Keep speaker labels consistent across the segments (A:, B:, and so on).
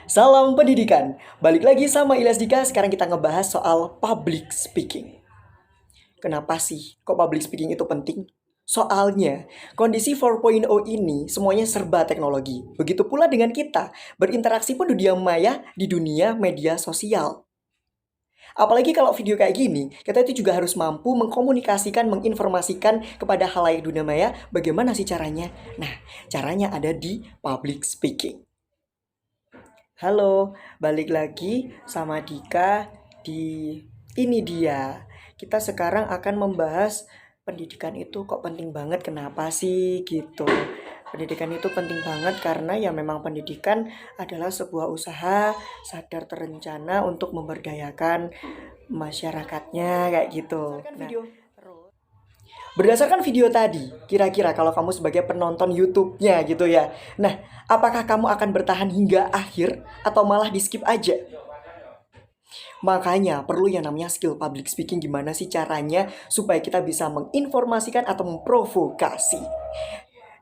A: Salam pendidikan. Balik lagi sama Ilyas Dika. Sekarang kita ngebahas soal public speaking. Kenapa sih kok public speaking itu penting? Soalnya, kondisi 4.0 ini semuanya serba teknologi. Begitu pula dengan kita, berinteraksi pun di dunia media sosial. Apalagi kalau video kayak gini, kita itu juga harus mampu mengkomunikasikan, menginformasikan kepada halayak dunia maya bagaimana sih caranya. Nah, caranya ada di public speaking. Halo, balik lagi sama Dika di ini dia. Kita sekarang akan membahas pendidikan itu kok penting banget, kenapa sih gitu. Pendidikan itu penting banget karena ya memang pendidikan adalah sebuah usaha sadar terencana untuk memberdayakan masyarakatnya kayak gitu. Nah, berdasarkan video tadi, kira-kira kalau kamu sebagai penonton YouTube-nya gitu ya. Nah, apakah kamu akan bertahan hingga akhir atau malah di-skip aja? Makanya perlu yang namanya skill public speaking, gimana sih caranya supaya kita bisa menginformasikan atau memprovokasi.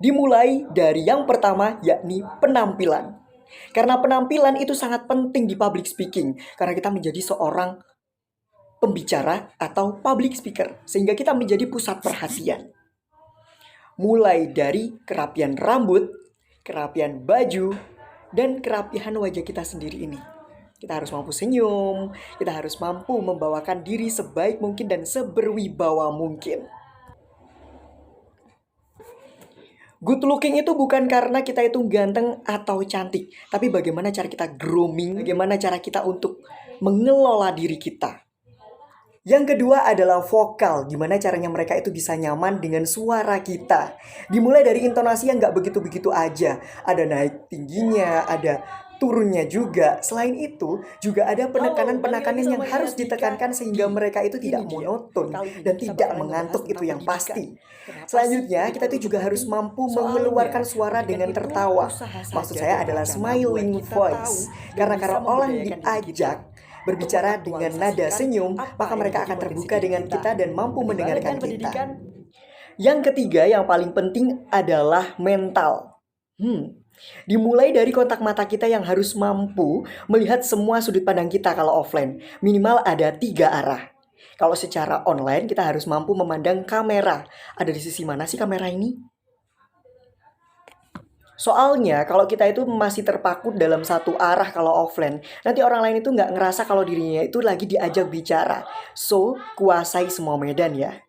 A: Dimulai dari yang pertama yakni penampilan. Karena penampilan itu sangat penting di public speaking karena kita menjadi seorang pembicara atau public speaker sehingga kita menjadi pusat perhatian. Mulai dari kerapian rambut, kerapian baju, dan kerapihan wajah kita sendiri ini. Kita harus mampu senyum, kita harus mampu membawakan diri sebaik mungkin dan seberwibawa mungkin. Good looking itu bukan karena kita itu ganteng atau cantik, tapi bagaimana cara kita grooming, bagaimana cara kita untuk mengelola diri kita. Yang kedua adalah vokal, gimana caranya mereka itu bisa nyaman dengan suara kita. Dimulai dari intonasi yang nggak begitu-begitu aja. Ada naik tingginya, ada turunnya juga. Selain itu, juga ada penekanan-penekanan yang harus ditekankan sehingga mereka itu tidak monoton dan tidak mengantuk, itu yang pasti. Selanjutnya, kita itu juga harus mampu mengeluarkan suara dengan tertawa. Maksud saya adalah smiling voice. Karena orang diajak berbicara dengan nada senyum, maka mereka akan terbuka dengan kita dan mampu mendengarkan kita. Yang ketiga yang paling penting adalah mental. Dimulai dari kontak mata kita yang harus mampu melihat semua sudut pandang kita kalau offline. Minimal ada 3 arah. Kalau secara online kita harus mampu memandang kamera. Ada di sisi mana sih kamera ini? Soalnya kalau kita itu masih terpaku dalam satu arah kalau offline, nanti orang lain itu nggak ngerasa kalau dirinya itu lagi diajak bicara. So, kuasai semua medan ya.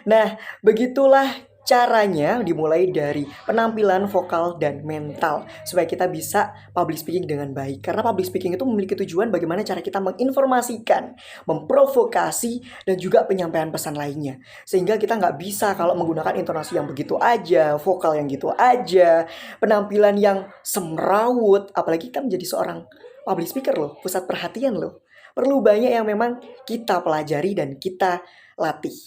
A: Nah, begitulah caranya dimulai dari penampilan, vokal, dan mental. Supaya kita bisa public speaking dengan baik. Karena public speaking itu memiliki tujuan bagaimana cara kita menginformasikan, memprovokasi, dan juga penyampaian pesan lainnya. Sehingga kita nggak bisa kalau menggunakan intonasi yang begitu aja, vokal yang gitu aja, penampilan yang semrawut. Apalagi kita menjadi seorang public speaker loh, pusat perhatian loh. Perlu banyak yang memang kita pelajari dan kita latih.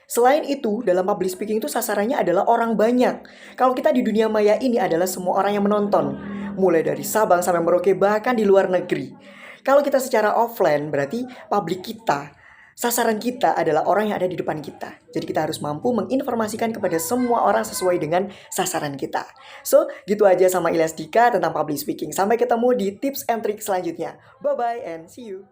A: Selain itu, dalam public speaking itu sasarannya adalah orang banyak. Kalau kita di dunia maya ini adalah semua orang yang menonton. Mulai dari Sabang sampai Merauke, bahkan di luar negeri. Kalau kita secara offline, berarti publik kita, sasaran kita adalah orang yang ada di depan kita. Jadi kita harus mampu menginformasikan kepada semua orang sesuai dengan sasaran kita. So, gitu aja sama Ilyas Dika tentang public speaking. Sampai ketemu di tips and trick selanjutnya. Bye-bye and see you.